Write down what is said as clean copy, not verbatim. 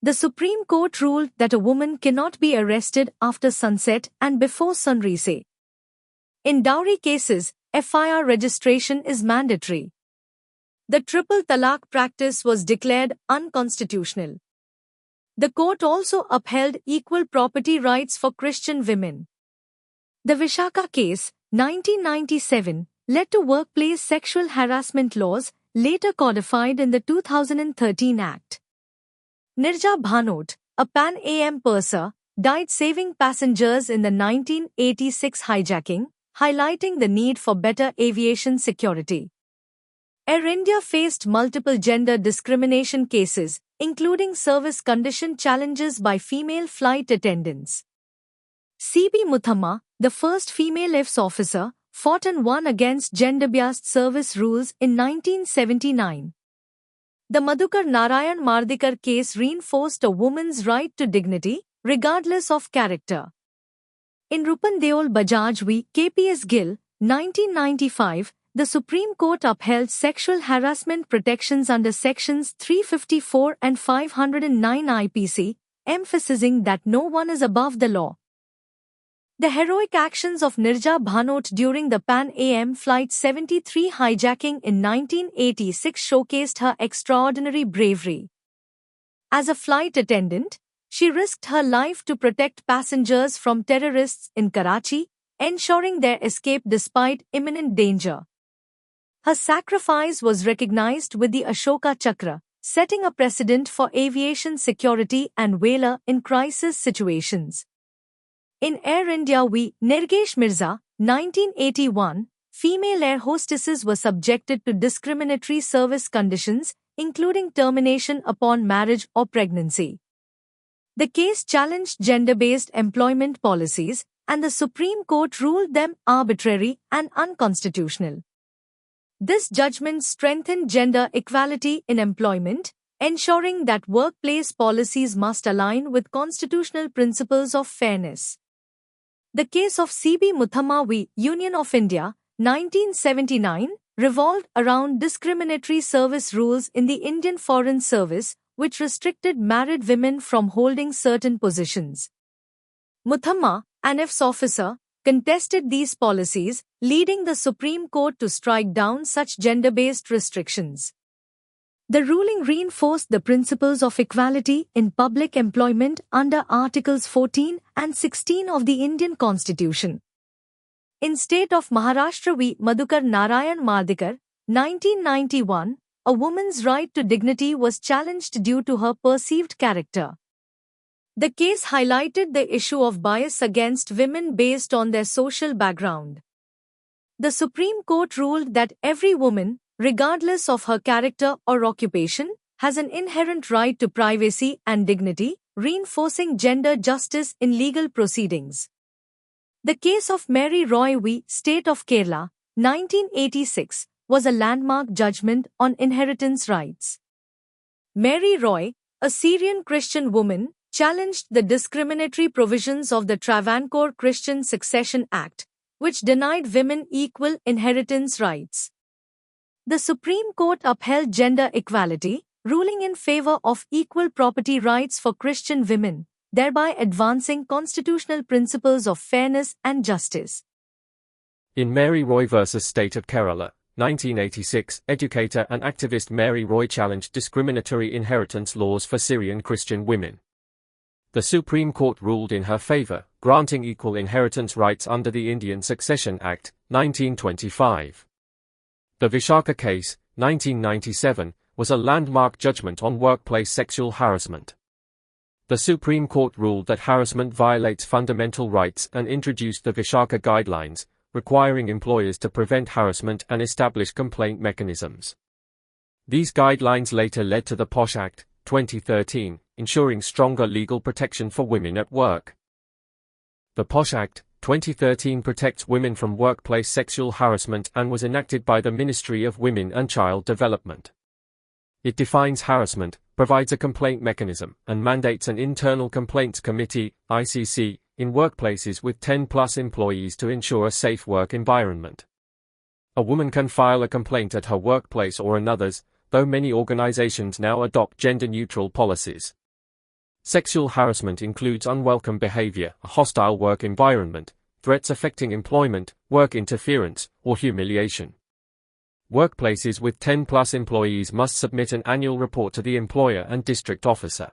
The Supreme Court ruled that a woman cannot be arrested after sunset and before sunrise. In dowry cases, FIR registration is mandatory. The triple talaq practice was declared unconstitutional. The court also upheld equal property rights for Christian women. The Vishaka case, 1997, led to workplace sexual harassment laws, later codified in the 2013 Act. Nirja Bhanot, a Pan Am purser, died saving passengers in the 1986 hijacking, highlighting the need for better aviation security. Air India faced multiple gender discrimination cases, including service condition challenges by female flight attendants. C.B. Muthamma, the first female EFS officer, fought and won against gender-biased service rules in 1979. The Madhukar Narayan Mardikar case reinforced a woman's right to dignity, regardless of character. In Rupan Deol Bajaj v. KPS Gill, 1995, the Supreme Court upheld sexual harassment protections under Sections 354 and 509 IPC, emphasizing that no one is above the law. The heroic actions of Nirja Bhanot during the Pan Am Flight 73 hijacking in 1986 showcased her extraordinary bravery. As a flight attendant, she risked her life to protect passengers from terrorists in Karachi, ensuring their escape despite imminent danger. Her sacrifice was recognized with the Ashoka Chakra, setting a precedent for aviation security and valor in crisis situations. In Air India v. Nirgesh Mirza, 1981, female air hostesses were subjected to discriminatory service conditions, including termination upon marriage or pregnancy. The case challenged gender-based employment policies, and the Supreme Court ruled them arbitrary and unconstitutional. This judgment strengthened gender equality in employment, ensuring that workplace policies must align with constitutional principles of fairness. The case of C.B. Muthamma v. Union of India, 1979, revolved around discriminatory service rules in the Indian Foreign Service, which restricted married women from holding certain positions. Muthamma, an EFS officer, contested these policies, leading the Supreme Court to strike down such gender-based restrictions. The ruling reinforced the principles of equality in public employment under Articles 14 and 16 of the Indian Constitution. In state of Maharashtra v. Madhukar Narayan Mardikar, 1991, a woman's right to dignity was challenged due to her perceived character. The case highlighted the issue of bias against women based on their social background. The Supreme Court ruled that every woman, regardless of her character or occupation, has an inherent right to privacy and dignity, reinforcing gender justice in legal proceedings. The case of Mary Roy v. State of Kerala, 1986, was a landmark judgment on inheritance rights. Mary Roy, a Syrian Christian woman, challenged the discriminatory provisions of the Travancore Christian Succession Act, which denied women equal inheritance rights. The Supreme Court upheld gender equality, ruling in favor of equal property rights for Christian women, thereby advancing constitutional principles of fairness and justice. In Mary Roy v. State of Kerala, 1986, educator and activist Mary Roy challenged discriminatory inheritance laws for Syrian Christian women. The Supreme Court ruled in her favor, granting equal inheritance rights under the Indian Succession Act, 1925. The Vishaka case, 1997, was a landmark judgment on workplace sexual harassment. The Supreme Court ruled that harassment violates fundamental rights and introduced the Vishaka Guidelines, requiring employers to prevent harassment and establish complaint mechanisms. These guidelines later led to the POSH Act, 2013, ensuring stronger legal protection for women at work. The POSH Act, 2013 protects women from workplace sexual harassment and was enacted by the Ministry of Women and Child Development. It defines harassment, provides a complaint mechanism, and mandates an internal complaints committee, ICC, in workplaces with 10+ employees to ensure a safe work environment. A woman can file a complaint at her workplace or another's, though many organizations now adopt gender-neutral policies. Sexual harassment includes unwelcome behavior, a hostile work environment, threats affecting employment, work interference, or humiliation. Workplaces with 10+ employees must submit an annual report to the employer and district officer.